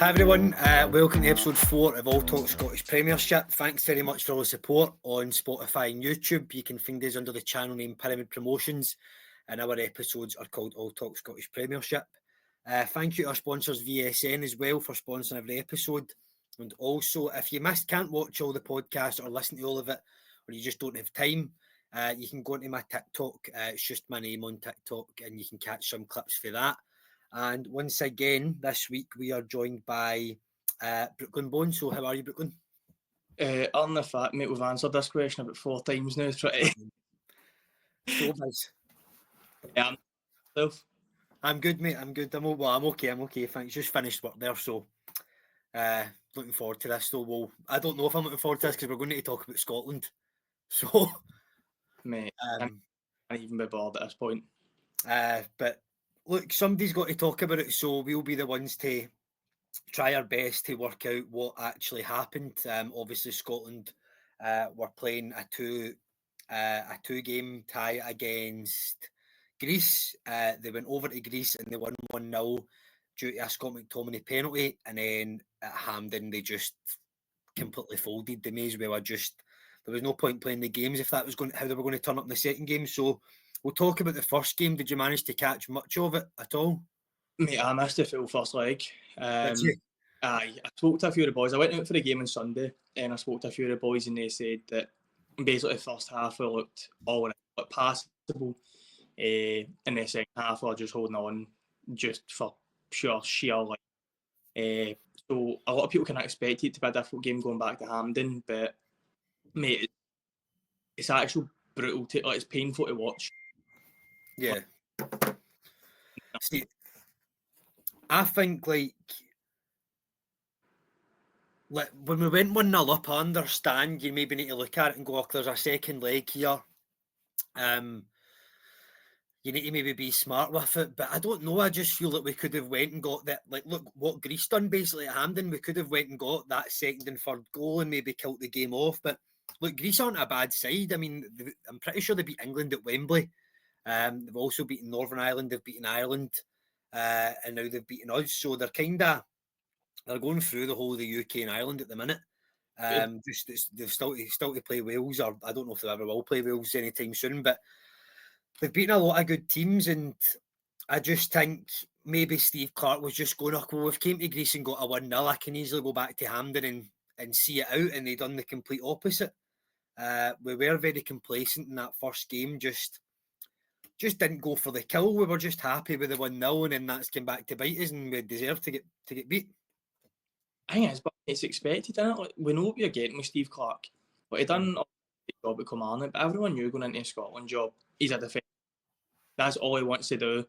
Hi everyone, welcome to episode 4 of All Talk Scottish Premiership. Thanks very much for all the support on Spotify and YouTube. You can find us under the channel name Pyramid Promotions, and our episodes are called All Talk Scottish Premiership. Thank you to our sponsors VSN as well for sponsoring every episode. And also, if you can't watch all the podcasts or listen to all of it, or you just don't have time, you can go into my TikTok. It's just my name on TikTok, and you can catch some clips for that. And once again, this week we are joined by Brooklyn Bones. So how are you, Brooklyn? On the fact, mate, we've answered this question about 4 times now. Showbiz. Yeah, I'm good, mate. I'm good. I'm okay. Thanks. Just finished work there, so looking forward to this. So I don't know if I'm looking forward to this because we're going to talk about Scotland. So, mate, I can't even be bothered at this point. But look, somebody's got to talk about it, so we'll be the ones to try our best to work out what actually happened. Obviously, Scotland were playing a two-game tie against Greece. They went over to Greece and they won 1-0 due to a Scott McTominay penalty, and then at Hampden they just completely folded. They may as well have there was no point playing the games if that was how they were going to turn up in the second game. So we'll talk about the first game. Did you manage to catch much of it at all? Mate, I missed the full first leg. Did you? I spoke to a few of the boys. I went out for the game on Sunday, and I spoke to a few of the boys, and they said that basically the first half we looked all right, but passable. In the second half, we were just holding on just for sheer like. So a lot of people can expect it to be a difficult game going back to Hampden, but mate, it's actually brutal. It's painful to watch. Yeah. See, I think like when we went 1-0 up, I understand you maybe need to look at it and go, oh, there's a second leg here. You need to maybe be smart with it, but I don't know. I just feel like we could have went and got that. Like, look what Greece done basically at Hampden. We could have went and got that second and third goal and maybe killed the game off. But look, Greece aren't a bad side. I mean, I'm pretty sure they beat England at Wembley. They've also beaten Northern Ireland. They've beaten Ireland, and now they've beaten us. So they're going through the whole of the UK and Ireland at the minute. They've still to play Wales, or I don't know if they ever will play Wales anytime soon, but they've beaten a lot of good teams, and I just think maybe Steve Clarke was just going, oh, well, we've came to Greece and got a 1-0. I can easily go back to Hampden and see it out, and they done the complete opposite. We were very complacent in that first game, just didn't go for the kill. We were just happy with the 1-0, and then that's came back to bite us, and we deserved to get beat. I think it's expected, isn't it? Like, we know what we're getting with Steve Clarke. But he done a job at Kilmarnock, but everyone knew going into a Scotland job, he's a defender. That's all he wants to do.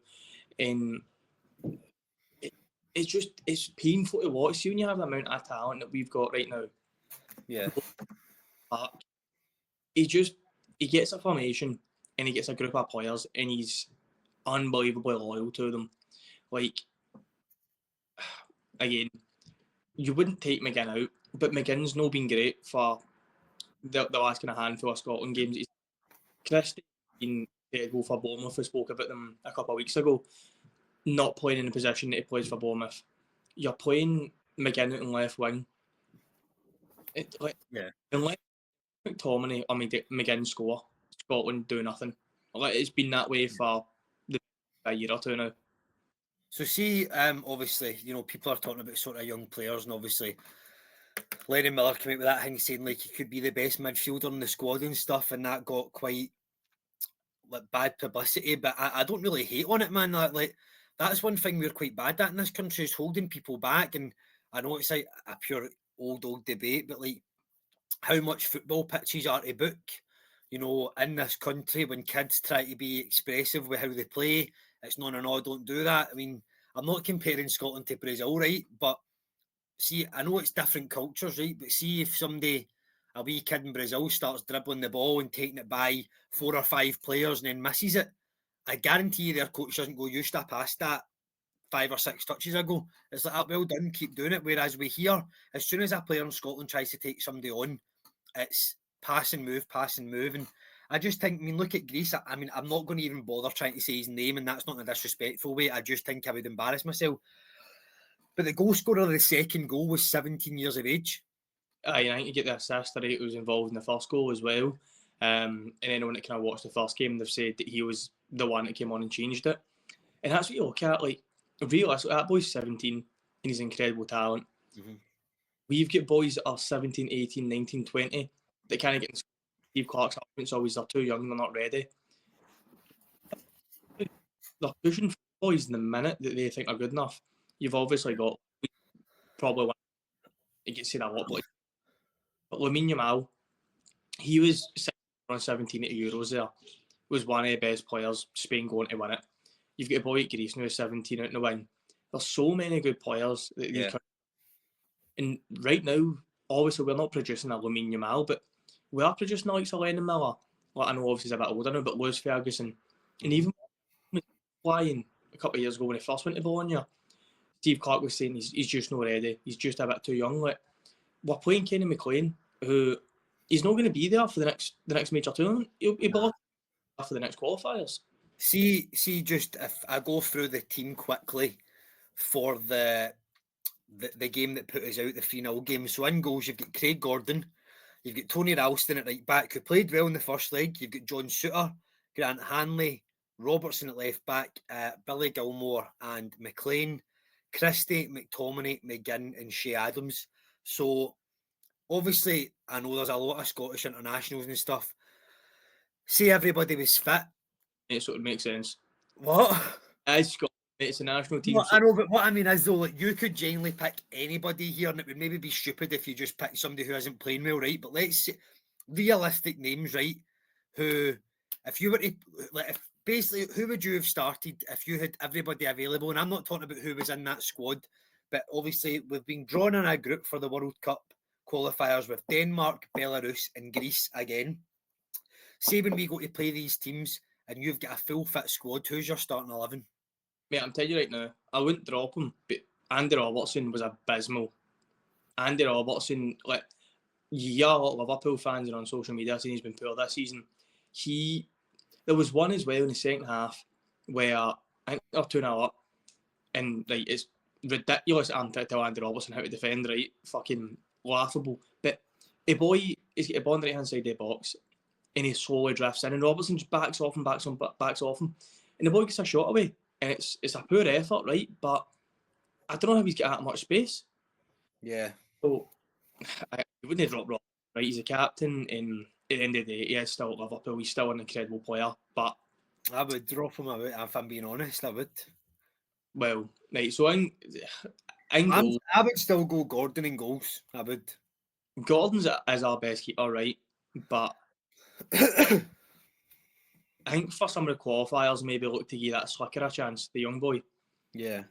And it's painful to watch. See, when you have the amount of talent that we've got right now. Yeah. He gets a formation and he gets a group of players and he's unbelievably loyal to them. Like, again, you wouldn't take McGinn out, but McGinn's not been great for the last kind of handful of Scotland games. Christie been terrible for Bournemouth. We spoke about them a couple of weeks ago. Not playing in the position that he plays for Bournemouth. You're playing McGinn out in left wing. Unless McTominay or McGinn score, Scotland do nothing. Like, it's been that way for a year or two now. So see, obviously, people are talking about sort of young players, and obviously Lenny Miller came out with that thing saying like he could be the best midfielder in the squad and stuff, and that got quite like bad publicity. But I don't really hate on it, man. Like that's one thing we're quite bad at in this country, is holding people back. And I know it's like a pure old debate, but like how much football pitches are to book, in this country when kids try to be expressive with how they play. It's no, don't do that. I mean, I'm not comparing Scotland to Brazil, right? But see, I know it's different cultures, right? But see if a wee kid in Brazil starts dribbling the ball and taking it by 4 or 5 players and then misses it, I guarantee you their coach doesn't go, you should have passed that 5 or 6 touches ago. It's like, well done, keep doing it. Whereas we here, as soon as a player in Scotland tries to take somebody on, it's pass and move. And I just think, look at Greece. I mean, I'm not going to even bother trying to say his name, and that's not in a disrespectful way. I just think I would embarrass myself. But the goal scorer of the second goal was 17 years of age. I think you get the assist, right, who was involved in the first goal as well. And anyone that kind of watched the first game, they've said that he was the one that came on and changed it. And that's what you look at. Like, realistically, that boy's 17 and he's incredible talent. Mm-hmm. We've got boys that are 17, 18, 19, 20 that kind of get in Steve Clark's arguments always they're too young, they're not ready. They're pushing for boys in the minute that they think are good enough. You've obviously got probably one that gets said a lot, but Lamine Yamal, he was on 17 at Euros there, was one of the best players, Spain going to win it. You've got a boy at Greece now, 17 out in the win. There's so many good players that you can. And right now, obviously, we're not producing a Lamine Yamal, but we are producing the likes of Lennon Miller. Like, I know obviously he's a bit older now, but Lewis Ferguson. And even flying a couple of years ago when he first went to Bologna, Steve Clark was saying he's just not ready. He's just a bit too young. Like, we're playing Kenny McLean, who he's not going to be there for the next major tournament. He'll be for the next qualifiers. See, just if I go through the team quickly for the game that put us out, the 3-0 game. So in goals, you've got Craig Gordon, you've got Tony Ralston at right back, who played well in the first leg. You've got John Souttar, Grant Hanley, Robertson at left back, Billy Gilmore and McLean, Christie, McTominay, McGinn and Shea Adams. So obviously, I know there's a lot of Scottish internationals and stuff. Say everybody was fit. It sort of makes sense. What? As Scotland, it's a national team. Well, I know, but what I mean is though, like, you could genuinely pick anybody here, and it would maybe be stupid if you just pick somebody who isn't playing well, right? But let's say realistic names, right? Who, if you were to, like, if basically, who would you have started if you had everybody available? And I'm not talking about who was in that squad, but obviously we've been drawn in a group for the World Cup qualifiers with Denmark, Belarus, and Greece again. Say when we go to play these teams and you've got a full fit squad, who's your starting 11? Mate, I'm telling you right now, I wouldn't drop him, but Andy Robertson was abysmal. Andy Robertson, like, yeah, a lot of Liverpool fans are on social media saying he's been poor this season. There was one as well in the second half where I think they're 2-0 up, and like, it's ridiculous. I'm trying to tell Andy Robertson how to defend, right? Fucking laughable. But a boy is got a ball on the right hand side of the box, and he slowly drifts in, and Robertson just backs off him, and the boy gets a shot away, and it's a poor effort, right? But I don't know how he's got that much space. Yeah. So I wouldn't drop Robertson, right? He's a captain, and at the end of the day, he is still at Liverpool. He's still an incredible player, but I would drop him out, if I'm being honest. I would. Well, right. So in goal, I would still go Gordon in goals. I would. Gordon's is our best keeper, right? But I think for some of the qualifiers, maybe look to give that Slicker a chance, the young boy. Yeah.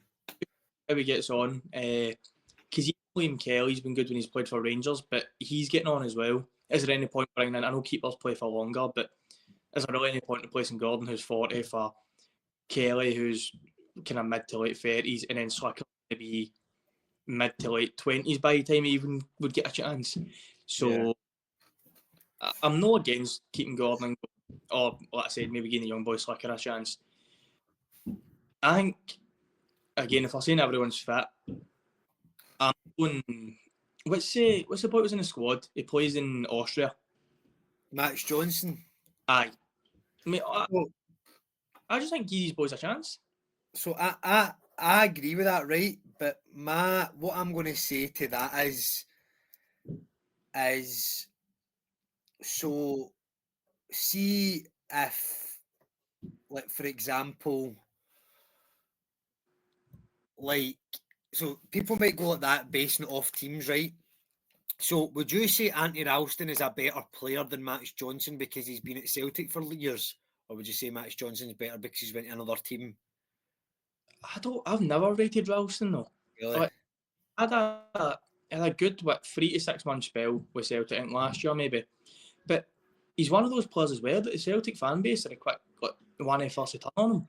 How he gets on. Because Liam Kelly's been good when he's played for Rangers, but he's getting on as well. Is there any point bringing in? I know keepers play for longer, but is there really any point in placing Gordon, who's 40, for Kelly, who's kind of mid to late 30s, and then Slicker to be mid to late 20s by the time he even would get a chance? So I'm not against keeping Gordon, or like I said, maybe giving the young boy Slicker a chance. I think, again, if I'm saying everyone's fit, I'm going. What's the boy who's in the squad? He plays in Austria. Max Johnson. Aye. I just think give these boys a chance. So I agree with that, right? But what I'm going to say to that is so see if, like, for example, like, so people might go like that basing it off teams, right? So would you say Anthony Ralston is a better player than Max Johnson because he's been at Celtic for years? Or would you say Max Johnson's better because he's went to another team? I've never rated Ralston though. Really? Like, I had a good 3 to 6 month spell with Celtic, I think last year maybe. But he's one of those players as well that the Celtic fan base are quick, like, one of the first to turn on him.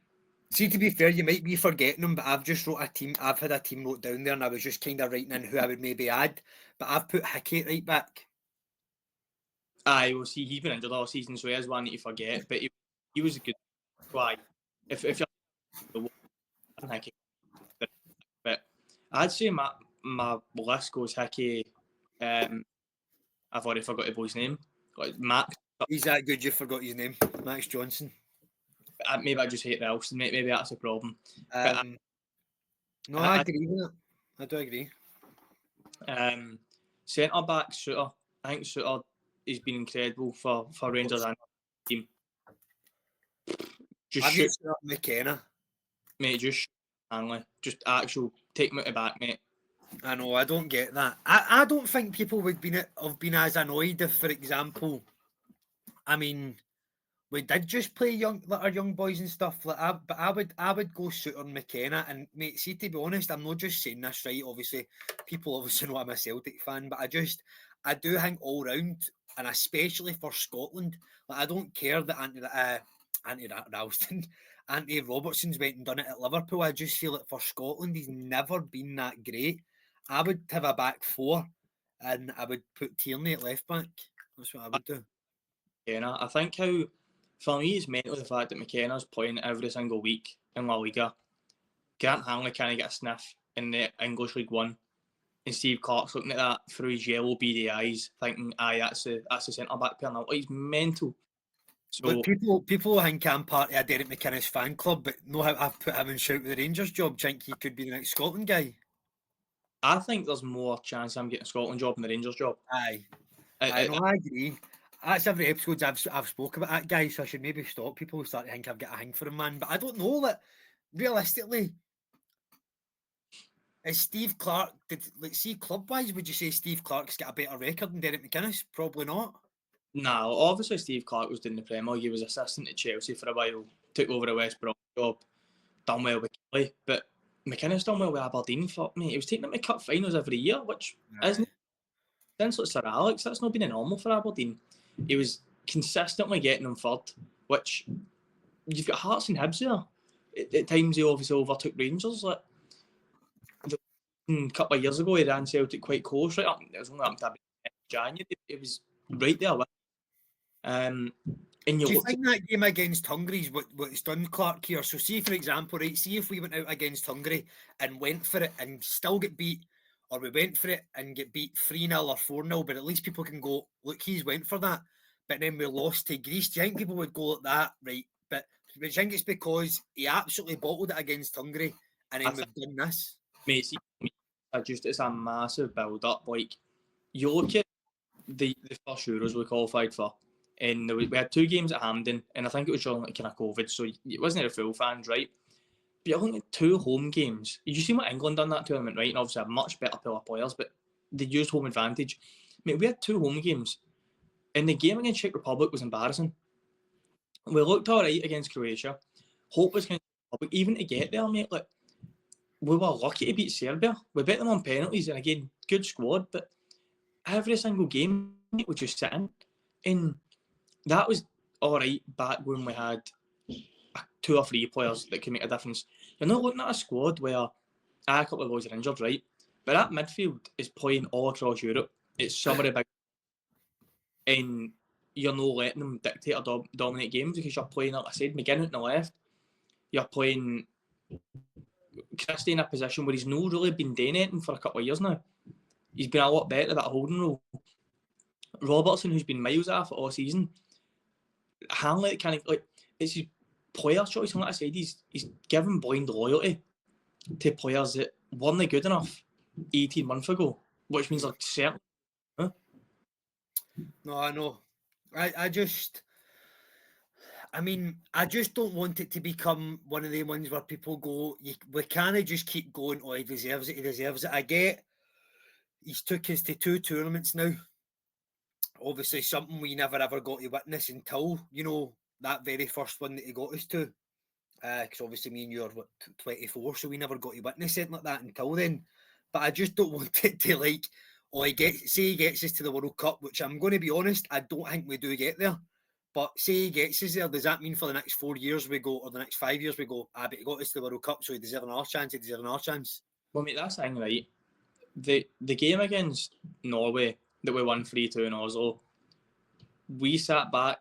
See, to be fair, you might be forgetting him, but I've just wrote a team. I've had a team wrote down there, and I was just kind of writing in who I would maybe add. But I've put Hickey at right back. Aye, well, see, he's been injured all season, so he is one that you forget. But he was a good guy. If you're Hickey, but I'd say my list goes Hickey. I've already forgot the boy's name. Like Max. He's that good you forgot his name. Max Johnson. Maybe I just hate Ralston. Maybe that's the problem. But No, I agree with that. I do agree. Centre back Suter. I think Suter has been incredible for Rangers and the team. Just shoot McKenna. Mate, just shoot Hanley. Just actual take him out the back, mate. I know, I don't get that. I don't think people would have been as annoyed if, for example, I mean, we did just play our young boys and stuff like that. But I would go Suter and McKenna. And mate, see, to be honest, I'm not just saying this, right? Obviously, people obviously know I'm a Celtic fan, but I do think all round, and especially for Scotland, like I don't care that Anthony Robertson's went and done it at Liverpool. I just feel like for Scotland, he's never been that great. I would have a back four, and I would put Tierney at left back. That's what I would do. McKenna. I think how, for me, it's mental the fact that McKenna's playing every single week in La Liga. Grant Hanley can't get a sniff in the English League One. And Steve Clark's looking at that through his yellow beady eyes, thinking, aye, that's the centre back player now. He's mental. So but people think I'm part of a Derek McInnes fan club, but no, I've put him in shout with the Rangers job. Do you think he could be the next Scotland guy? I think there's more chance I'm getting a Scotland job than the Rangers job. Aye. I agree. That's every episode I've spoke about that guy, so I should maybe stop. People start to think I've got a hang for him, man. But I don't know that realistically. Is Steve Clark, club-wise, would you say Steve Clark's got a better record than Derek McInnes? Probably not. No, obviously Steve Clark was doing the Premier. He was assistant at Chelsea for a while, took over the West Brom job, done well with Kelly, but McInnes done well with Aberdeen. Fuck me, he was taking them to cup finals every year, which isn't since like Sir Alex. That's not been normal for Aberdeen. He was consistently getting them third, which you've got Hearts and Hibs there. At times, he obviously overtook Rangers. Like a couple of years ago, he ran Celtic quite close. Right up, it was only up to January. It was right there. And do you think that game against Hungary is what's done Clark here? So see, for example, right, see if we went out against Hungary and went for it and still get beat, or we went for it and get beat 3-0 or 4-0, but at least people can go, look, he's went for that, but then we lost to Greece. Do you think people would go like that, right? But do you think it's because he absolutely bottled it against Hungary and then we've done this? Mate, see, it's a massive build-up. Like, you look at the first Euros we qualified for, and we had 2 games at Hampden, and I think it was during like kind of COVID, so it wasn't a full fans, right? But you're looking at 2 home games. You see what England done that tournament, right? And obviously a much better pool of players, but they used home advantage. Mate, we had 2 home games, and the game against Czech Republic was embarrassing. We looked all right against Croatia. Hope was against Republic. Even to get there, mate, like, we were lucky to beat Serbia. We beat them on penalties, and again, good squad, but every single game was just sitting. And that was all right back when we had 2 or 3 players that could make a difference. You're not looking at a squad where a couple of boys are injured, right? But that midfield is playing all across Europe. It's some of the big, and you're not letting them dictate or dominate games because you're playing, like I said, McGinn on the left. You're playing Christie in a position where he's not really been doing anything for a couple of years now. He's been a lot better at that holding role. Robertson, who's been miles off all season. Hanley, kind of like, it's his player choice. And like I said, he's given blind loyalty to players that weren't good enough 18 months ago, which means like certain. Huh? No, I know. I just don't want it to become one of the ones where people go, we can't just keep going, oh, he deserves it. I get he's took us to 2 tournaments now. Obviously, something we never ever got to witness until, that very first one that he got us to. Because obviously me and you are 24, so we never got to witness anything like that until then. But I just don't want it to he gets us to the World Cup, which I'm going to be honest, I don't think we do get there. But say he gets us there, does that mean for the next 4 years we go, or the next 5 years we go, but he got us to the World Cup, so he deserves another chance, Well, mate, that's the thing, right? The game against Norway that we won 3-2 in Oslo, we sat back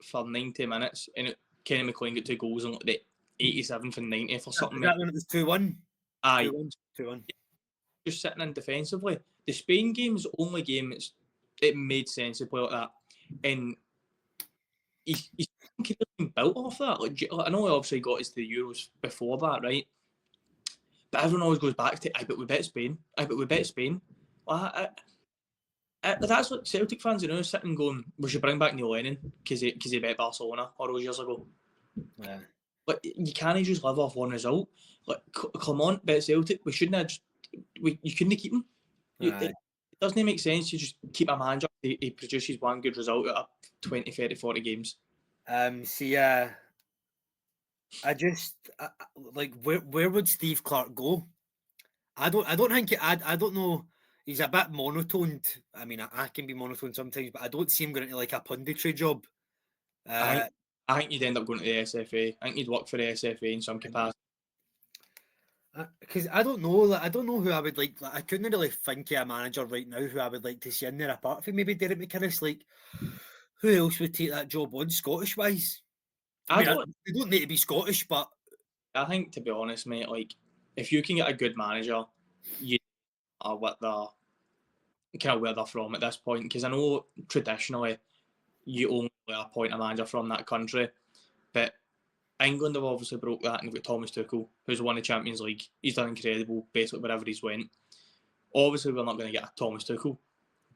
for 90 minutes and Kenny McLean got 2 goals on like the 87th and 90th or something. That one, it was 2-1. Aye. 2-1. just sitting in defensively. The Spain game's the only game it made sense to play like that, and he's been built off that. Like, I know he obviously got us to the Euros before that, right? But everyone always goes back to, I bet we bet Spain. I bet we bet Spain. That's what Celtic fans are now sitting going, we should bring back Neil Lennon because he bet Barcelona all those years ago. Yeah. But you can't just live off one result. Like, come on, bet Celtic. We shouldn't have you couldn't keep him. It doesn't make sense to just keep a manager. He produces one good result out of 20, 30, 40 games. I just like where would Steve Clarke go? I don't think I don't know. He's a bit monotoned. I mean, I can be monotone sometimes, but I don't see him going into like a punditry job. I think you'd end up going to the SFA. I think you'd work for the SFA in some capacity. Because I don't know. Like, I don't know who I would like. I couldn't really think of a manager right now who I would like to see in there apart from maybe Derek McInnes. Like, who else would take that job on Scottish wise? They don't need to be Scottish, but I think, to be honest, mate, like if you can get a good manager, you are what kind of where they're from at this point. Because I know traditionally you only appoint a manager from that country, but England have obviously broke that, and they've got Thomas Tuchel, who's won the Champions League. He's done incredible, basically wherever he's went. Obviously, we're not going to get a Thomas Tuchel,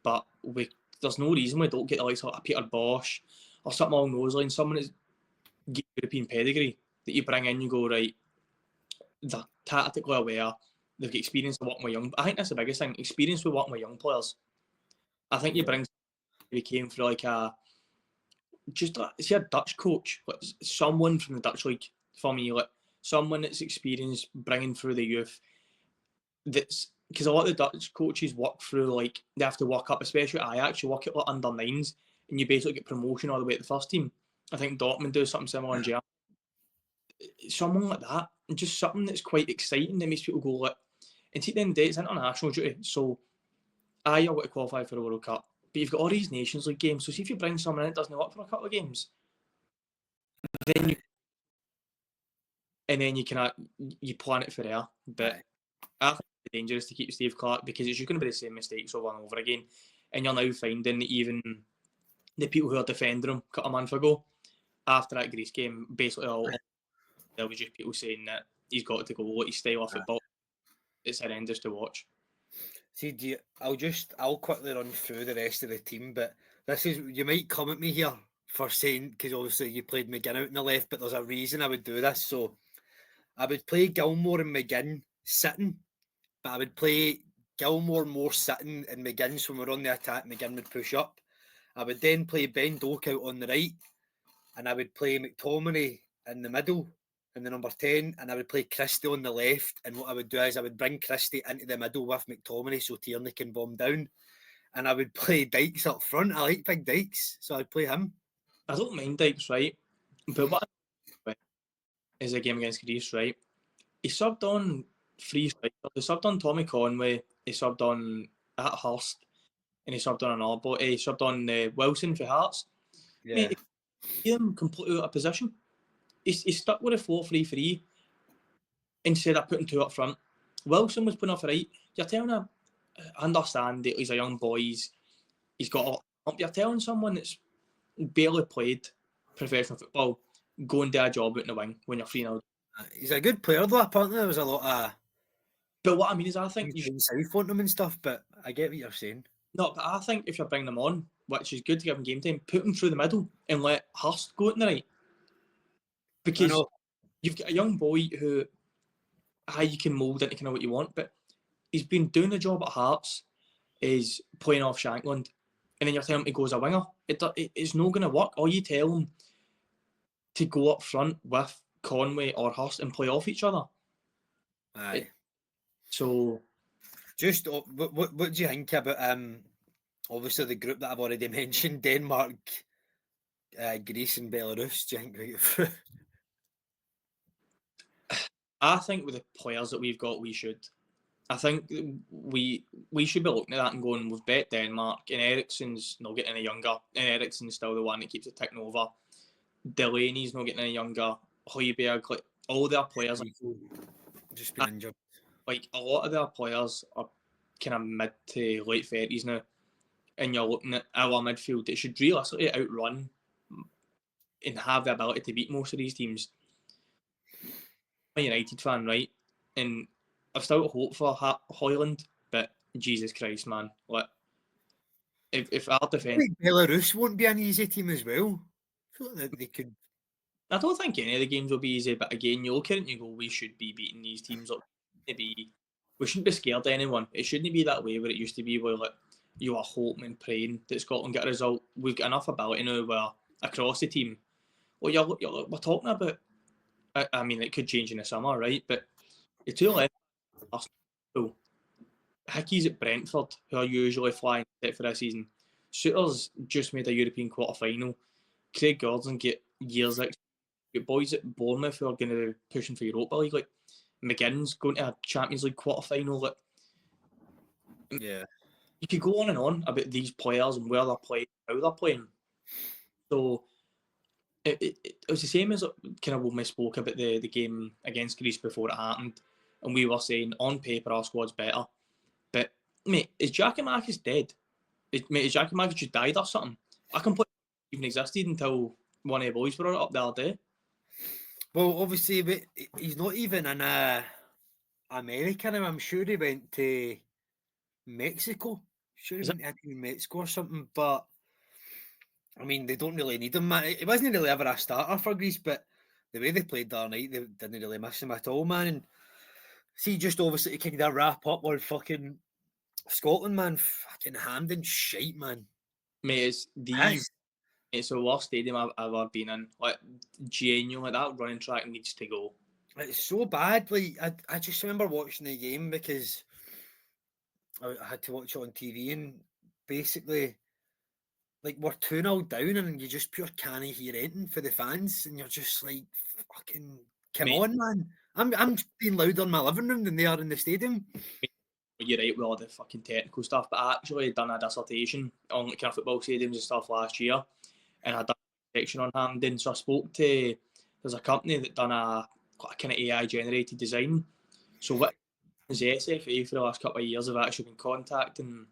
but there's no reason we don't get the likes of Peter Bosch or something along those lines. Someone that's European pedigree that you bring in, you go, right, they're tactically aware, they've got experience of working with young. I think that's the biggest thing, experience with working with young players. I think you bring he came through like is he a Dutch coach? Like someone from the Dutch league for me, like someone that's experienced bringing through the youth. That's because a lot of the Dutch coaches work through like they have to work up, especially Ajax. You work at like under nines, and you basically get promotion all the way to the first team. I think Dortmund do something similar in Germany. Someone like that, and just something that's quite exciting that makes people go like. And at the end of the day, it's international duty, so you're going to qualify for the World Cup. But you've got all these Nations League games, so see if you bring someone in that doesn't work for a couple of games, then you can you plan it for there. But I think it's dangerous to keep Steve Clarke because it's just going to be the same mistakes over and over again, and you're now finding that even the people who are defending him a month ago, after that Greece game, basically all there was just people saying that he's got to go, his style of football, it's horrendous to watch. See, I'll quickly run through the rest of the team, but you might come at me here for saying, because obviously you played McGinn out in the left, but there's a reason I would do this. So I would play Gilmore and McGinn sitting, but I would play Gilmore more sitting and McGinn, so when we're on the attack, McGinn would push up. I would then play Ben Doak out on the right, and I would play McTominay in the middle, in the number 10, and I would play Christie on the left. And what I would do is I would bring Christie into the middle with McTominay so Tierney can bomb down. And I would play Dykes up front. I like big Dykes, so I'd play him. I don't mind Dykes, right? But what is a game against Greece, right? He subbed on 3 strikers. He subbed on Tommy Conway, he subbed on at Hurst, and he subbed on another boy. He subbed on Wilson for Hearts. Yeah. Mate, he him completely out of position. He stuck with a 4-3-3 instead of putting 2 up front. Wilson was putting off right. You're telling him, I understand that he's a young boy, he's got a, you're telling someone that's barely played professional football, go and do a job out in the wing when you're 3-0. He's a good player though, apparently there was a lot of... But what I mean is I think you should South want him and stuff, but I get what you're saying. No, but I think if you're bringing him on, which is good to give him game time, put him through the middle and let Hurst go in the right. Because you've got a young boy who you can mould into kind of what you want, but he's been doing the job at Hearts, is playing off Shankland, and then you're telling him to go as a winger. It's not going to work. Or you tell him to go up front with Conway or Hurst and play off each other. Aye. So... Just, what do you think about, obviously, the group that I've already mentioned, Denmark, Greece and Belarus? Do you think we get through? I think with the players that we've got, we should. I think we should be looking at that and going, we've bet Denmark, and Eriksen's not getting any younger, and Eriksen's still the one that keeps it ticking over. Delaney's not getting any younger. Højbjerg, like all their players, just been injured. Like a lot of their players are kind of mid to late 30s now, and you're looking at our midfield that should realistically outrun and have the ability to beat most of these teams. I'm a United fan, right? And I've still got hope for Hoyland, but Jesus Christ, man. Like, if our defence... Belarus won't be an easy team as well. So that they could... I don't think any of the games will be easy, but again, you look at it and you go, we should be beating these teams up. We shouldn't be scared of anyone. It shouldn't be that way where it used to be where like you are hoping and praying that Scotland get a result. We've got enough ability now where across the team, well, we're talking about, I mean, it could change in the summer, right? But the two left, Arsenal, Hickey's at Brentford, who are usually flying set for this season. Souters just made a European quarter-final. Craig Gordon get years of boys at Bournemouth who are going to be pushing for Europa League. Like McGinn's going to a Champions League quarter-final. Like, yeah, you could go on and on about these players and where they're playing, how they're playing. So it was the same as kind of when we spoke about the game against Greece before it happened, and we were saying on paper our squad's better. But mate, is Giacomakis dead? Is Giacomakis just died or something? I completely even existed until one of the boys brought it up the other day. Well, obviously, but he's not even in America now. I'm sure he went to Mexico. Sure, he went to Mexico or something. But I mean, they don't really need him, man. It wasn't really ever a starter for Greece, but the way they played the other night, they didn't really miss him at all, man. And see, just obviously to kind of wrap up on fucking Scotland, man. Fucking Hampden shite, man. Mate, it's the worst stadium I've ever been in. Like, genuinely, that running track needs to go. It's so bad. Like, I just remember watching the game because I had to watch it on TV, and basically, like, we're 2-0 down, and you just pure can't hear anything for the fans, and you're just like, fucking, come on, man. I'm being louder in my living room than they are in the stadium. You're right with all the fucking technical stuff, but I actually done a dissertation on kind of football stadiums and stuff last year, and I done a section on Hampden. So I spoke to, there's a company that done a kind of AI generated design. So what is the SFA for the last couple of years have actually been contacting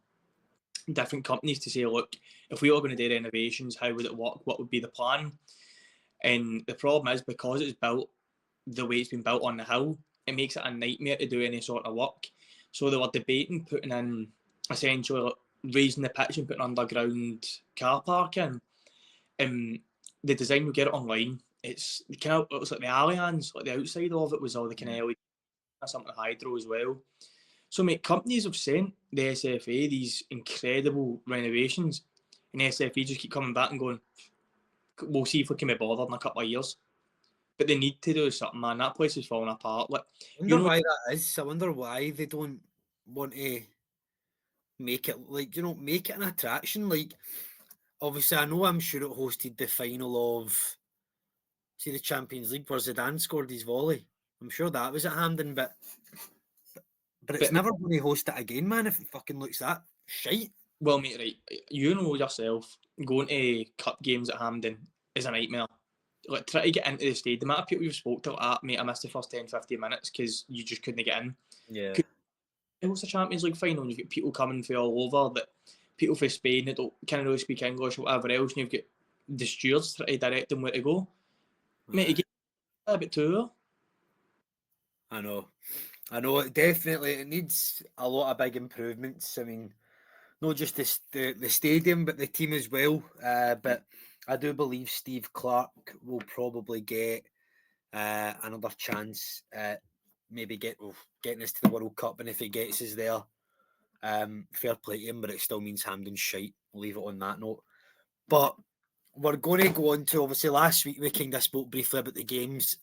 different companies to say, look, if we were going to do renovations, how would it work? What would be the plan? And the problem is, because it's built the way it's been built on the hill, it makes it a nightmare to do any sort of work. So they were debating putting in, essentially, like, raising the pitch and putting underground car parking. The design, we get it online. It's kind of, it was like the Allianz, like the outside of it was all the kind of LED, something hydro as well. So, mate, companies have sent the SFA these incredible renovations, and the SFA just keep coming back and going, we'll see if we can be bothered in a couple of years. But they need to do something, man. That place is falling apart. Like, I wonder why that is. I wonder why they don't want to make it, like, make it an attraction. Like, obviously, I know, I'm sure it hosted the final of, see, the Champions League where Zidane scored his volley. I'm sure that was at Hampden, but it's never going to host it again, man, if it fucking looks that shite. Well, mate, right, you know yourself, going to cup games at Hampden is a nightmare. Like, try to get into the stadium. The amount of people you've spoke to, like, mate, I missed the first 10, 15 minutes because you just couldn't get in. Yeah. It was a Champions League final, and you've got people coming from all over, that people from Spain that don't kind of really speak English or whatever else, and you've got the stewards trying to direct them where to go. Mate, you get a bit too. I know. It definitely, it needs a lot of big improvements. I mean, not just the stadium, but the team as well. But I do believe Steve Clarke will probably get another chance at maybe getting us to the World Cup, and if he gets us there, fair play to him, but it still means Hampden shite. We'll leave it on that note. But we're going to go on to, obviously, last week we kind of spoke briefly about the games.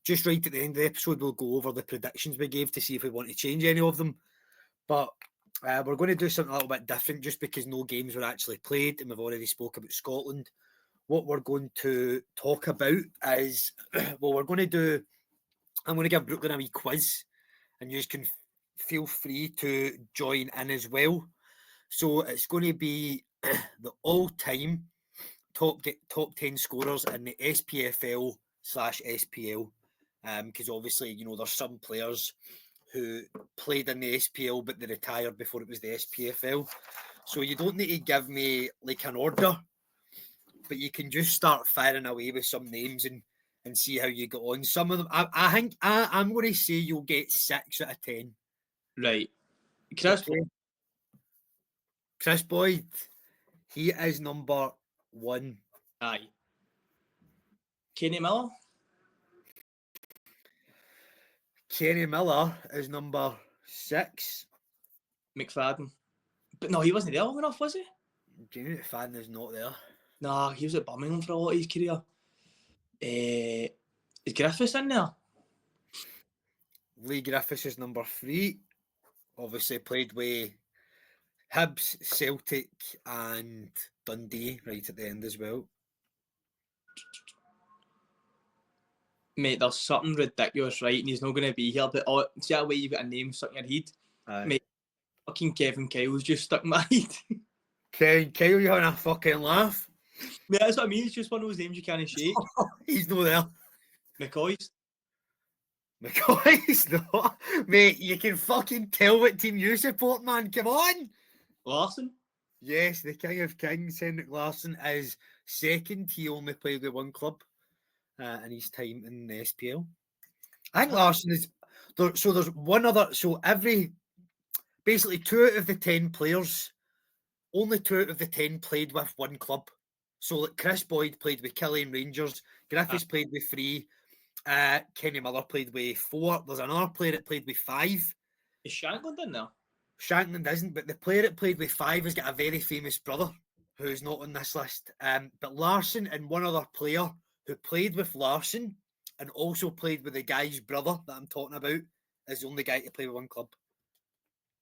Just right at the end of the episode, we'll go over the predictions we gave to see if we want to change any of them. But we're going to do something a little bit different, just because no games were actually played, and we've already spoke about Scotland. What we're going to talk about is, well, I'm going to give Brooklyn a wee quiz, and you can feel free to join in as well. So it's going to be the all-time top 10 scorers in the SPFL/SPL, because obviously, there's some players who played in the SPL, but they retired before it was the SPFL. So you don't need to give me like an order, but you can just start firing away with some names and see how you get on. Some of them, I think I'm going to say you'll get 6 out of 10. Right. Chris, Okay. Chris Boyd, he is number 1. aye. Kenny Miller, Kenny Miller is number 6. McFadden. But no, he wasn't there long enough, was he? Jamie McFadden is not there. Nah, he was at Birmingham for a lot of his career. Is Griffiths in there? Lee Griffiths is number 3. Obviously played with Hibs, Celtic and Dundee right at the end as well. Mate, there's something ridiculous, right? And he's not going to be here. But see that way you've got a name stuck in your head? Mate, fucking Kevin Kyle's just stuck in my head. Kyle, you're having a fucking laugh. Mate, that's what I mean. It's just one of those names you can't shake. He's not there. McCoy's. McCoy's not. Mate, you can fucking tell what team you support, man. Come on. Larson. Yes, the King of Kings, Henrik Larsson, is second. He only played with one club in his time in the SPL. I think Larsson is... So there's one other... So basically 2 out of the 10 players, only 2 out of the 10 played with one club. So like Chris Boyd played with Killian Rangers, Griffiths played with 3, Kenny Miller played with 4. There's another player that played with 5. Is Shankland in there? Shankland isn't, but the player that played with 5 has got a very famous brother who's not on this list. But Larsson and one other player who played with Larsson and also played with the guy's brother that I'm talking about is the only guy to play with one club.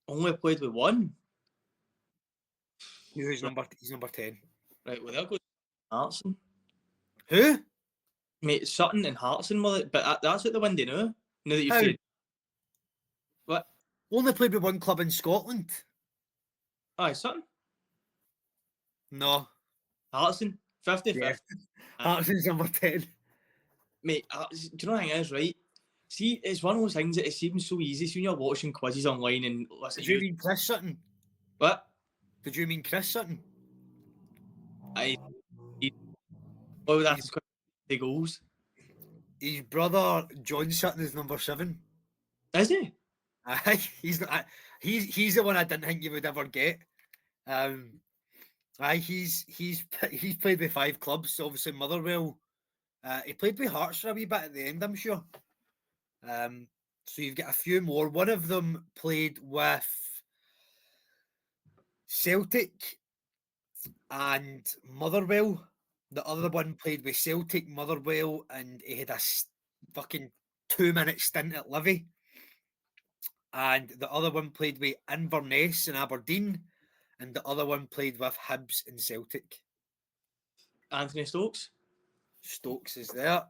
Only played with one? He's number 10. Right, well, they'll go Hartson. Who? Mate, Sutton and Hartson, but that's what the windy now. Now that you've said. What? Only played with one club in Scotland. Aye, Sutton. No. Hartson, 50-50. Yeah. Hartson's number 10. Mate, do you know the thing is, right? See, it's one of those things that it seems so easy. So when you're watching quizzes online and listening. Did you mean Chris Sutton? What? Did you mean Chris Sutton? Oh, that's quite the goals. His brother John Sutton is number 7. Is he? He's not. He's the one I didn't think you would ever get. He's played with 5 clubs. Obviously, Motherwell. He played with Hearts for a wee bit at the end, I'm sure. So you've got a few more. One of them played with Celtic and Motherwell. The other one played with Celtic, Motherwell, and he had a fucking 2-minute stint at Livy. And the other one played with Inverness and Aberdeen, and the other one played with Hibs and Celtic. Anthony Stokes. Stokes is there.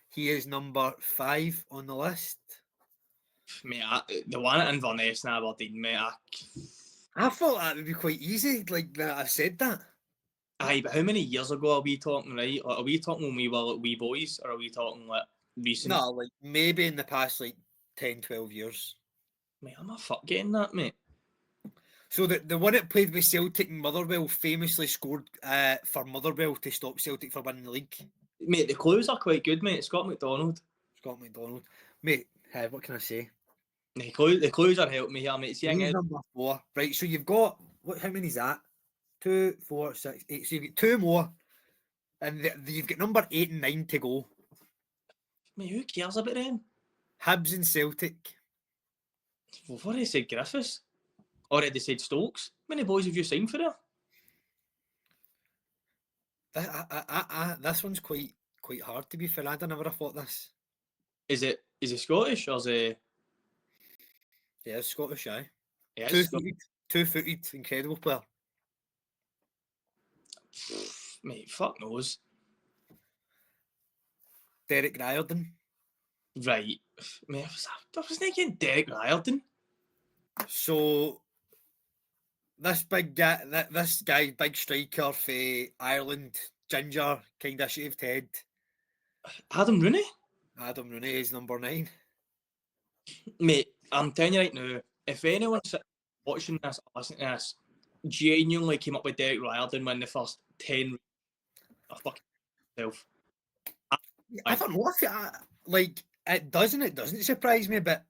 He is number 5 on the list. Mate, the one at Inverness and Aberdeen, mate. I thought that would be quite easy, like that I said that. Aye, but how many years ago are we talking, right? Like, are we talking when we were like wee boys, or are we talking like recent? No, like maybe in the past like 10, 12 years. Mate, I'm not fuck getting that, mate. So the one that played with Celtic and Motherwell famously scored for Motherwell to stop Celtic from winning the league. Mate, the clues are quite good, mate. Scott McDonald. Scott McDonald. Mate, what can I say? The clues are helping me here, mate. See, He's number 4. Right, so you've got, how many is that? 2, 4, 6, 8. So you've got 2 more. And you've got number 8 and 9 to go. Mate, who cares about them? Hibs and Celtic. Well, what I said Griffiths. Already said Stokes. How many boys have you signed for there? This one's quite hard to be fair. I never have thought this. Is he Scottish or is he? Yeah, it's Scottish, aye. Yeah, Two-footed, incredible player. Mate, fuck knows. Derek Riordan. Right. Mate, I was thinking Derek Riordan. So this big guy, big striker for Ireland, ginger, kind of shaved head. Adam Rooney? Adam Rooney is number 9. Mate, I'm telling you right now, if anyone watching this, listening to this, genuinely came up with Derek Riordan when the first 10 a fucking self. I don't know if like it doesn't surprise me, but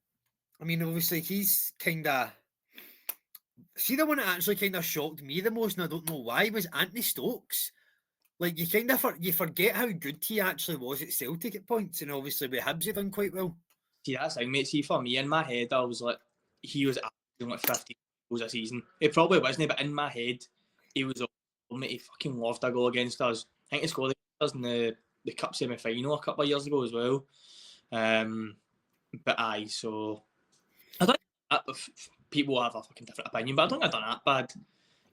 I mean, obviously he's kind of. See, the one that actually kind of shocked me the most, and I don't know why, was Anthony Stokes. Like you kind of you forget how good he actually was at Celtic at points, and obviously with Hibs he done quite well. See, that's thing, mate. See, for me, in my head, I was like, he was averaging like 50 goals a season. It probably wasn't, but in my head, he was. Mate, he fucking loved a goal against us. I think he scored against us in the cup semi final a couple of years ago as well. But aye, so I don't think people have a fucking different opinion, but I don't think I've done that bad.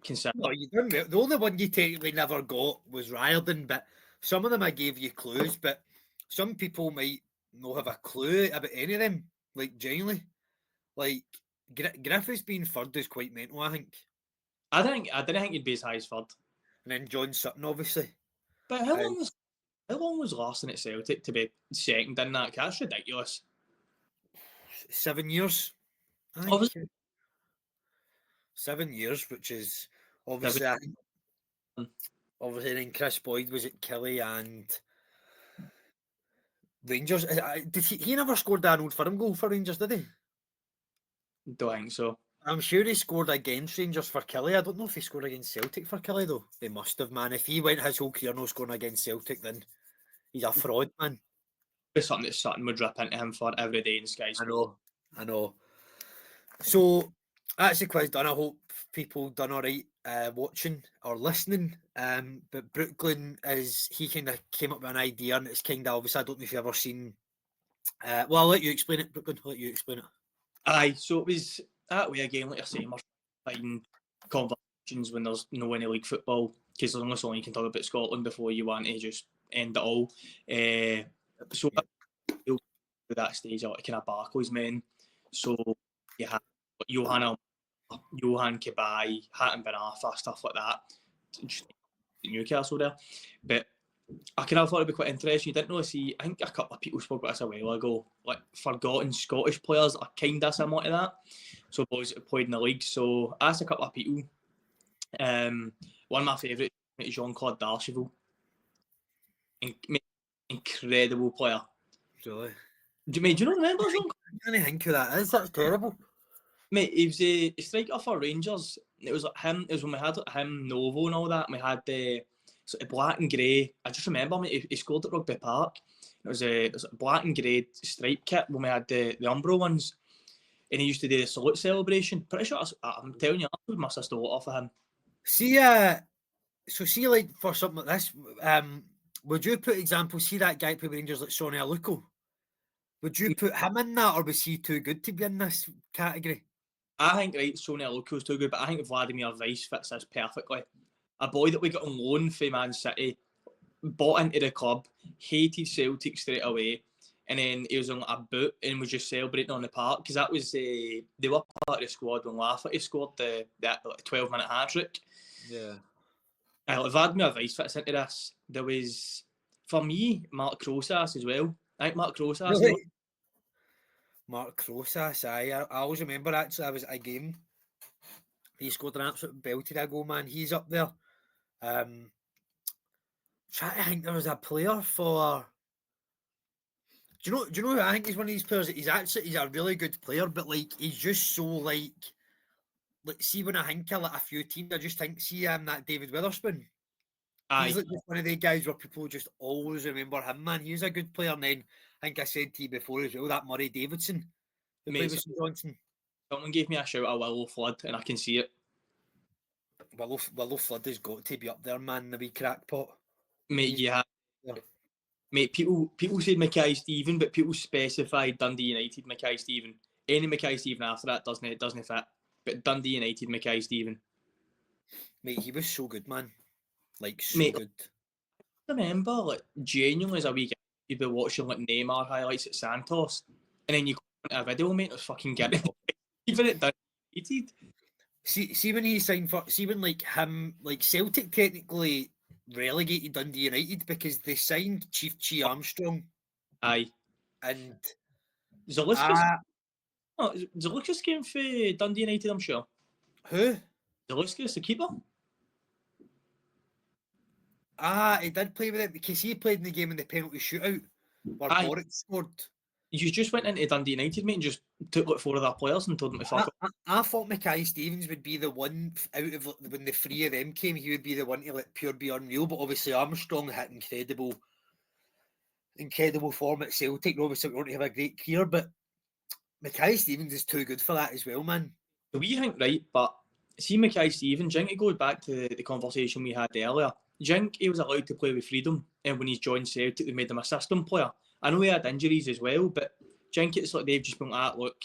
Considering. No, you done well. The only one you technically never got was Riordan, but some of them I gave you clues, but some people might not have a clue about any of them. Like genuinely, like Griffiths being third is quite mental, I think. I didn't think he'd be as high as third. And then John Sutton, obviously. But how long was Larson at Celtic to be second in that? That's ridiculous. 7 years, I think. Obviously, 7 years, which is obviously, I think, obviously then Chris Boyd was at Killie and Rangers. Did he never scored an Old Firm goal for Rangers, did he? don't think so. I'm sure he scored against Rangers for Killie. I don't know if he scored against Celtic for Killie, though. He must have, man. If he went his whole career no scoring against Celtic, then he's a fraud, man. It's something that Sutton would rip into him for every day in Sky Sports. I know. So that's the quiz done. I hope people done all right watching or listening. But Brooklyn he kind of came up with an idea, and it's kind of obvious. I don't know if you've ever seen. Well, I'll let you explain it, Brooklyn. I'll let you explain it. Aye, so it was that way again, like you're saying, we're finding conversations when there's no any league football, because there's only so long you can talk about Scotland before you want to just end it all. So to that stage, like kind of Barclays men. So you had Johan Kibai, Hatton Ben Arfa, stuff like that. Just Newcastle there. But I kind of thought it'd be quite interesting. You didn't really see, I think a couple of people spoke about this a while ago, like forgotten Scottish players are kind of similar to that. So boys that have played in the league. So I asked a couple of people. One of my favourites is Jean-Claude Darcheville. Incredible player. Really? Do you not remember Jean? I can't think who that is. That's terrible. Mate, he was a striker for Rangers. It was like him. It was when we had him, Novo, and all that. And we had the sort of black and grey. I just remember, mate, he scored at Rugby Park. It was a black and grey stripe kit when we had the Umbro ones. And he used to do the salute celebration. Pretty sure I'm telling you, I must have stole it off of him. See, see, like for something like this, would you put example? See that guy playing Rangers like Sonny Aluko? Would you put him in that, or was he too good to be in this category? I think Sonny Aluko's too good, but I think Vladimir Weiss fits this perfectly. A boy that we got on loan from Man City, bought into the club, hated Celtic straight away, and then he was on a boot and was just celebrating on the park because that was they were part of the squad when Lafferty scored that 12-minute hat-trick. Yeah. Vladimir Weiss fits into this. There was, for me, Mark Rosas as well. I think Mark Rosas. Really? Mark Rosas, I always remember actually I was at a game. He scored an absolute belted goal, man. He's up there. Trying to think there was a player for. Do you know who I think he's one of these players? He's a really good player, but like he's just so like see when I think of like a few teams, I just think that David Witherspoon. Aye. He's like just one of the guys where people just always remember him, man. He's a good player. And then I think I said to you before as well, that Murray Davidson who played with St Johnson. Someone gave me a shout at Willow Flood and I can see it. Willow Flood has got to be up there, man, the wee crackpot. Mate, yeah. Mate, people said Mackay Stephen, but people specified Dundee United Mackay Stephen. Any Mackay Stephen after that doesn't fit. But Dundee United Mackay Stephen. Mate, he was so good, man. Like, so good. I remember, like, genuinely as a wee guy, you'd be watching, like, Neymar highlights at Santos, and then you go into a video, mate, it was fucking getting even at Dundee United. See when he signed for... See when, like, him... Like, Celtic technically relegated Dundee United because they signed Chief Chi Armstrong. Aye. And... Zalewski Oh, Lucas came for Dundee United, I'm sure. Who? Lucas, the keeper. He did play with it because he played in the game in the penalty shootout where Aye, Boric scored. you just went into Dundee United, mate, and just took like 4 of their players and told them to fuck off. I thought Mackay Stevens would be the one out of when the 3 of them came, he would be the one to let pure be unreal. But obviously Armstrong had incredible form at Celtic. Obviously we want to have a great career, but Mackay Stevens is too good for that as well, man. So we think right, but see Mackay Stevens, it goes back to the conversation we had earlier. He was allowed to play with freedom, and when he's joined Celtic, they made him a system player. I know he had injuries as well, but it's like they've just been like, look,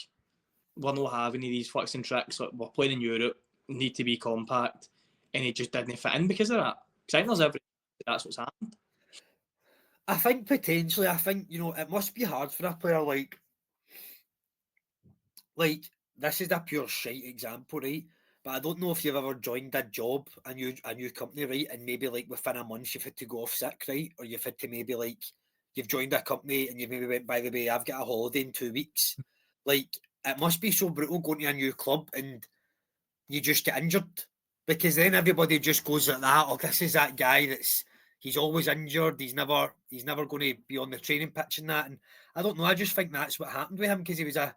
we're not having any of these flicks and tricks. Like, we're playing in Europe, need to be compact, and he just didn't fit in because of that. Because I think there's that's what's happened. I think potentially, it must be hard for a player like this is a pure shite example, right? But I don't know if you've ever joined a job, a new company, right? And maybe like within a month you've had to go off sick, right? Or you've had to maybe like you've joined a company and you maybe went, by the way, I've got a holiday in 2 weeks. Like it must be so brutal going to a new club and you just get injured. Because then everybody just goes like that, oh, this is that guy he's always injured, he's never going to be on the training pitch and that. And I don't know, I just think that's what happened with him because he was a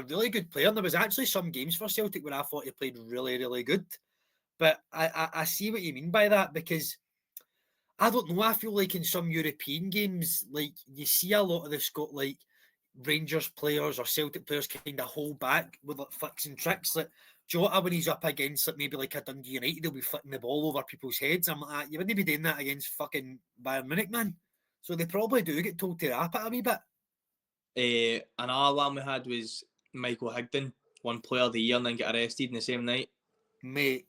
really good player. And there was actually some games for Celtic where I thought he played really, really good. But I see what you mean by that because I don't know. I feel like in some European games, like you see a lot of the Rangers players or Celtic players kind of hold back with like flicks and tricks. Like Jota, when he's up against maybe like a Dundee United, he'll be flicking the ball over people's heads. I'm like, you wouldn't be doing that against fucking Bayern Munich, man. So they probably do get told to wrap it a wee bit. Another one we had was Michael Higdon, one player of the year, and then get arrested in the same night. Mate,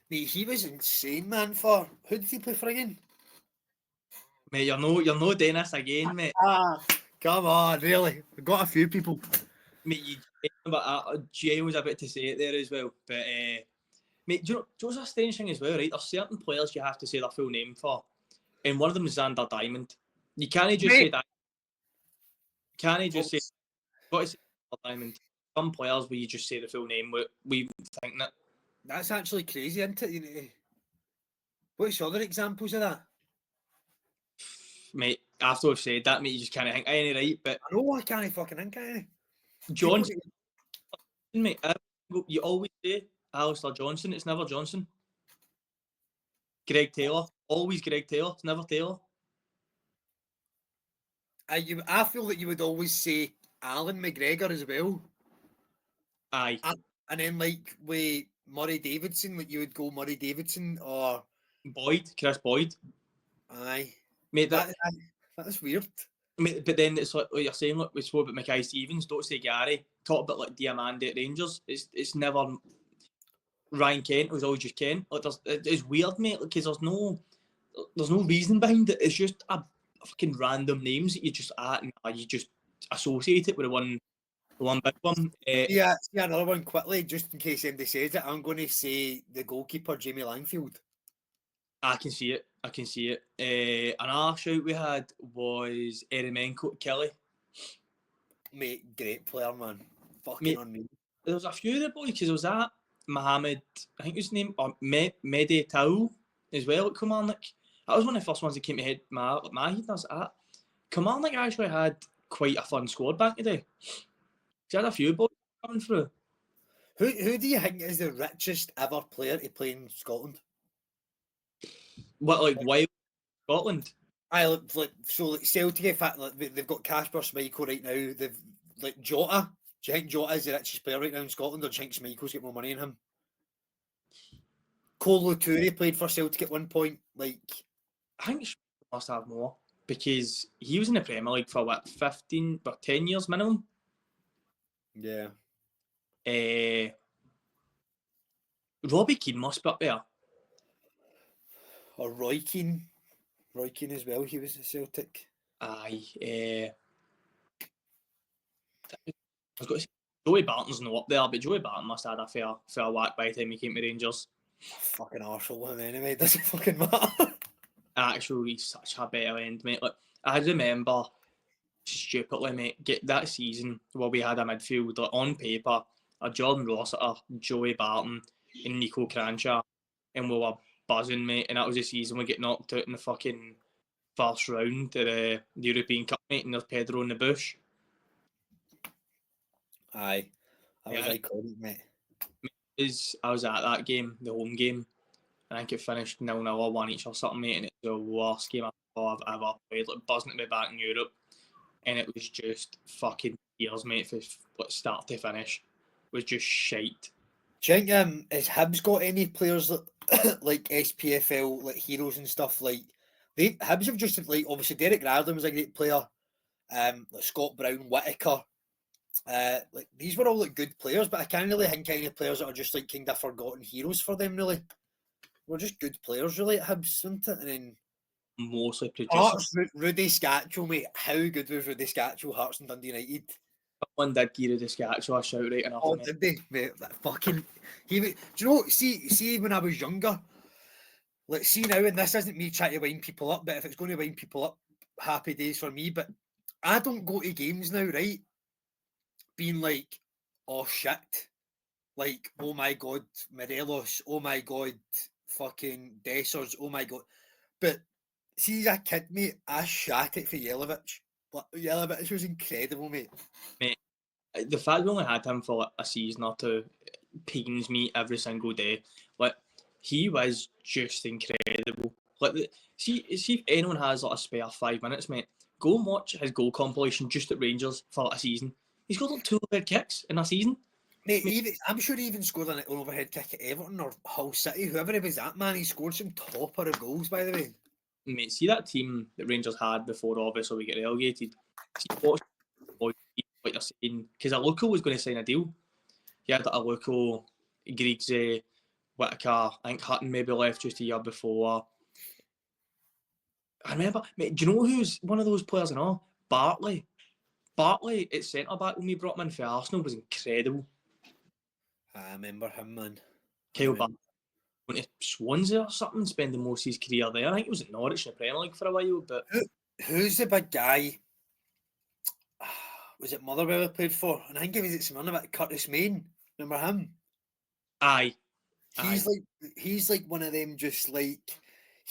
he was insane, man. Who did he play for again? Mate, you're no doing this again, mate. Come on, really? We've got a few people. Mate, Jay was about to say it there as well. But, mate, do you know what's a strange thing as well, right? There's certain players you have to say their full name for. And one of them is Xander Diamond. You can't just say that. You can't just say, got to say Xander Diamond. Some players where you just say the full name, we think that. That's actually crazy, isn't it? What's other examples of that? Mate, after we've said that, mate, you just can't think any right. But I know I can't fucking think any. Johnson, mate, you always say Alistair Johnson. It's never Johnson. Greg Taylor, always Greg Taylor. It's never Taylor. I feel that you would always say Alan McGregor as well. Aye. And then like with Murray Davidson, like you would go Murray Davidson or Chris Boyd. Aye. Mate, that's weird. Mate, but then it's like you're saying, look, we spoke about Mackay Stevens, don't say Gary. Talk about like Diamande at Rangers. It's never Ryan Kent, it was always just Kent. Like it's weird, mate, because there's no reason behind it. It's just a fucking random names that you just you just associate it with the one big one. Yeah, another one quickly, just in case anybody says it. I'm going to say the goalkeeper, Jamie Langfield. I can see it. Another shout we had was Eremenko Kelly. Mate, great player, man. Fucking unreal. There was a few of the boys, because there was that Mohammed, I think his name, or Mehdi Taou as well at Kilmarnock. That was one of the first ones that came to head my head. I was at Kilmarnock actually had quite a fun squad back today. He had a few boys coming through. Who do you think is the richest ever player to play in Scotland? What, like wild Scotland? Celtic, in fact, they've got Kasper Schmeichel right now. They've like Jota. Do you think Jota is the richest player right now in Scotland, or do you think Schmeichel's got more money than him? Kolo Toure played for Celtic at one point. I think Schmeichel must have more because he was in the Premier League for what 10 years minimum. Yeah. Robbie Keane must be up there. Or Roy Keane. Roy Keane as well, he was at Celtic. Aye. I was going to say Joey Barton's not up there, but Joey Barton must have had a fair whack by the time he came to Rangers. Fucking arsehole him anyway, doesn't fucking matter. Actually, he's such a better end, mate. Like, I remember stupidly, mate. Get that season where we had a midfield like, on paper, a Jordan Rossiter, Joey Barton, and Nico Cranshaw, and we were buzzing, mate. And that was the season we get knocked out in the fucking first round of the European Cup, mate, and there's Pedro in the bush. Aye, that was Yeah, iconic, mate. I was at that game, the home game. I think it finished 0-0 or 1 each or something, mate, and it's the worst game I've ever played. Like buzzing to be back in Europe, and it was just fucking tears, mate, from start to finish. It was just shite. Do you think has Hibs got any players that like SPFL like heroes and stuff like Hibs have just like obviously Derek Radlin was a great player, like Scott Brown, Whittaker, like these were all like good players, but I can't really think of any players that are just like kind of forgotten heroes for them really. We're just good players really at Hibs, isn't it? And then Mostly producing. Hearts, Rudy Scatchell, mate. How good was Rudy Scatchell, Hearts and Dundee United? Someone did give Rudy Scatchell a shout right enough. Oh, did they, mate? That fucking. Do you know? See, when I was younger, like, see now, and this isn't me trying to wind people up, but if it's going to wind people up, happy days for me. But I don't go to games now, right? Being like, oh shit, like, oh my god, Morelos, oh my god, fucking Dessers, oh my god. But see, as a kid, mate, I shat it for Yelovich. But Yelovich was incredible, mate. Mate, the fact we only had him for like, a season or two pains me every single day. Like, he was just incredible. Like, see if anyone has like a spare 5 minutes, mate, go and watch his goal compilation just at Rangers for like, a season. He's got like 2 overhead kicks in a season. Mate, I'm sure he even scored an overhead kick at Everton or Hull City, whoever it was that man. He scored some topper of goals, by the way. Mate, see that team that Rangers had before obviously we get relegated. See what you're saying, because Aluko was going to sign a deal. He had Aluko, Griggsy, Whittaker, I think Hutton maybe left just a year before. I remember, mate, do you know who's one of those players and all? Bartley. Bartley at centre back when we brought him in for Arsenal was incredible. I remember him, man. Kyle Bartley went to Swansea or something, spending most of his career there. I think he was at Norwich in the Premier League for a while, but Who's the big guy? Was it Motherwell he played for? And I think he was at Smyrna, but Curtis Main. Remember him? aye. He's like one of them. Just like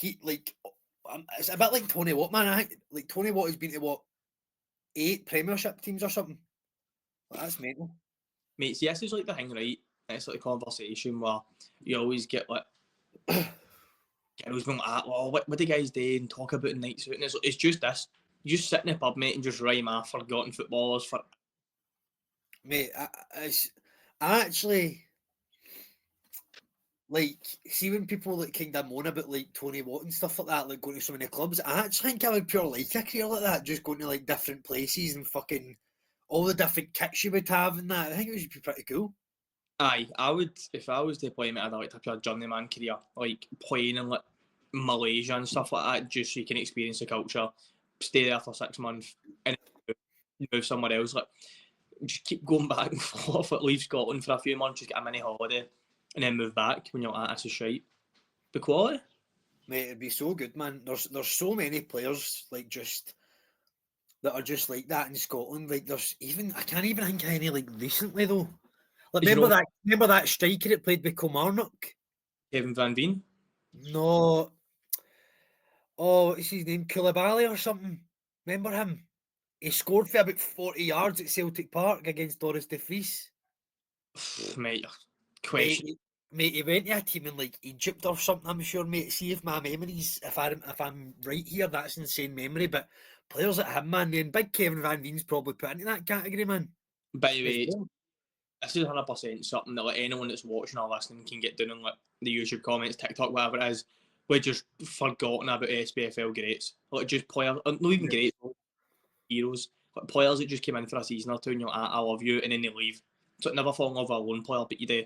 it's a bit like Tony Watt, man. I think like Tony Watt has been to what 8 Premiership teams or something. Like, that's mental. Mate, see, this is like the thing, right? It's like a conversation where you always get like girls going like, well, what the guys do and talk about nights out, and it's just this. You just sit in a pub, mate, and just rhyme off forgotten footballers for. Mate, I actually like see when people like kind of moan about like Tony Watt and stuff like that, like going to so many clubs. I actually think I would pure like a career like that, just going to like different places and fucking all the different kicks you would have and that. I think it would be pretty cool. Aye, I would if I was to play, mate, I'd like to have a journeyman career, like playing in like Malaysia and stuff like that, just so you can experience the culture, stay there for 6 months, and move somewhere else. Like, just keep going back and forth. Like, leave Scotland for a few months, just get a mini holiday, and then move back when you're like, this is shite. But quality, Mate, it'd be so good, man. There's so many players like just that are just like that in Scotland. Like there's even I can't even think of any like recently though. Like remember that striker that played with Kilmarnock? Kevin Van Veen. No. Oh, what's his name? Koulibaly or something. Remember him? He scored for about 40 yards at Celtic Park against Doris de Vries. Mate, question. Mate, he went to a team in like Egypt or something, I'm sure, mate. See if my memories, if I'm right here, that's insane memory. But players like him, man, and big Kevin Van Veen's probably put into that category, man. By the way, this is 100% something that like anyone that's watching or listening can get down in like the YouTube comments, TikTok, whatever it is. We're just forgotten about SPFL greats. Like just players, not even greats, heroes. Like players that just came in for a season or two and you're like, I love you, and then they leave. So never fall in love with a lone player, but you do.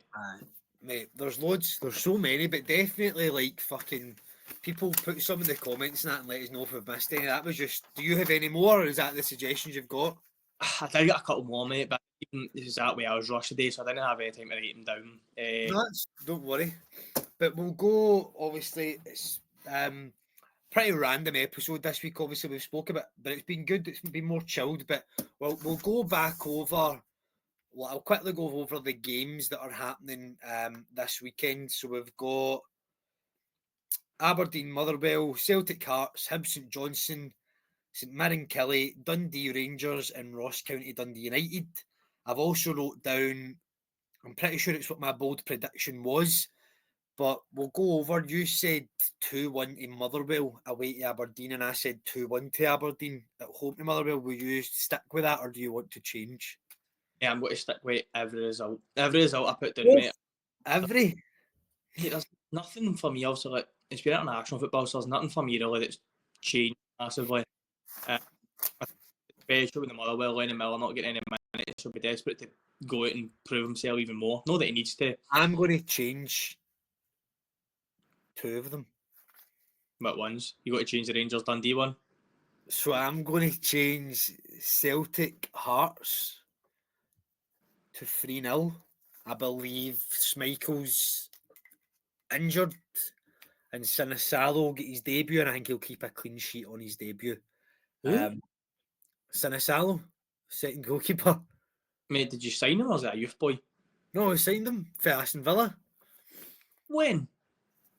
Mate, there's loads, there's so many, but definitely like fucking people put some in the comments and that and let us know if we've missed any. That was just, do you have any more, or is that the suggestions you've got? I did get a couple more, mate, but even this is that way I was rushed today, so I didn't have any time to write them down. No, don't worry. But we'll go, obviously, it's pretty random episode this week. Obviously, we've spoken about, but it's been good. It's been more chilled. But we'll go back over. Well, I'll quickly go over the games that are happening this weekend. So we've got Aberdeen, Motherwell, Celtic Hearts, Hibs St Johnstone, St Mirren Kelly, Dundee Rangers, and Ross County Dundee United. I've also wrote down. I'm pretty sure it's what my bold prediction was. But we'll go over. You said 2-1 to Motherwell away to Aberdeen, and I said 2-1 to Aberdeen at home to Motherwell. Will you stick with that, or do you want to change? Yeah, I'm going to stick with every result. Every result I put down, mate. Every? Mate, there's nothing for me. Also, like, it's been international football, so there's nothing for me really that's changed massively. Especially with the Motherwell, Lennon Miller not getting any minutes, so be desperate to go out and prove himself even more. Not that he needs to. I'm going to change 2 of them. What ones? You got to change the Rangers Dundee one. So I'm going to change Celtic Hearts to 3-0. I believe Schmeichel's injured and Sinisalo will get his debut, and I think he'll keep a clean sheet on his debut. Sinisalo, second goalkeeper. Mate, did you sign him or is that a youth boy? No, I signed him for Aston Villa. When?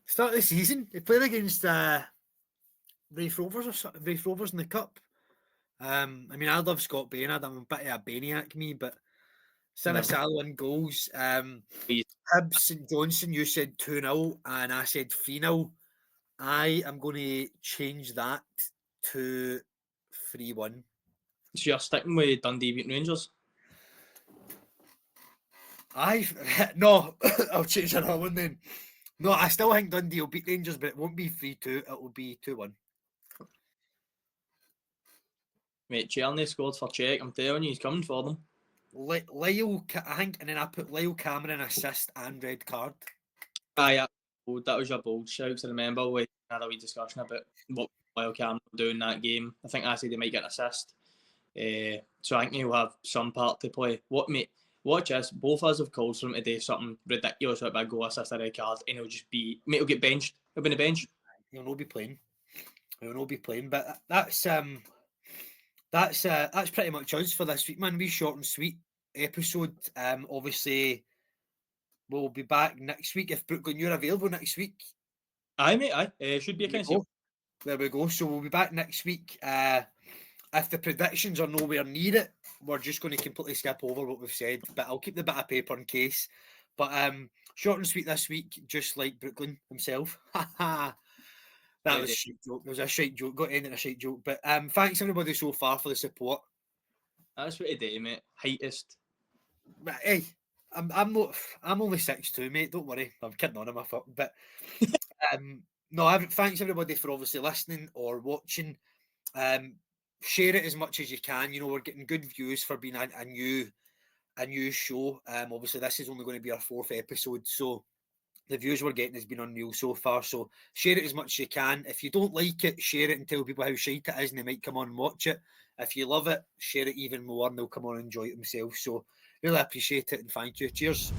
Start of the season. He played against Raith Rovers in the Cup. I mean, I love Scott Bainard. I'm a bit of a Bainiac, me, but Sinisalo in goals. Hibs St Johnstone, you said 2-0, and I said 3-0. I am going to change that to 3-1. So you're sticking with Dundee beating Rangers? No, I'll change another one then. No, I still think Dundee will beat Rangers, but it won't be 3-2. It will be 2-1. Mate, Cherny scored for Czech. I'm telling you, he's coming for them. Lyle, I think, and then I put Lyle Cameron assist and red card. Yeah. That was your bold shout. I remember we had a wee discussion about what Lyle Cameron will do in that game. I think I said he might get an assist. So I think he'll have some part to play. Watch this. Both of us have called for him to do something ridiculous like a goal assist, a red card, and he'll get benched. He'll be on the bench. He'll not be playing. But that's pretty much us for this week, man. We short and sweet episode. Obviously, we'll be back next week if Brooklyn, you're available next week. Aye, mate. Aye. Should be a kind of. There we go. So we'll be back next week. If the predictions are nowhere near it, we're just going to completely skip over what we've said. But I'll keep the bit of paper in case. But short and sweet this week, just like Brooklyn himself. That was a shite joke. It was a shite joke. Got to end in a shite joke. But thanks everybody so far for the support. That's what I do, mate. Heightest. But hey, I'm only 6'2", mate. Don't worry. I'm kidding on him. But no, thanks everybody for obviously listening or watching. Share it as much as you can. You know, we're getting good views for being a new show. Obviously this is only going to be our 4th episode, so the views we're getting has been unreal so far. So share it as much as you can. If you don't like it, share it and tell people how shite it is, and they might come on and watch it. If you love it, share it even more, and they'll come on and enjoy it themselves. So really appreciate it, and thank you. Cheers.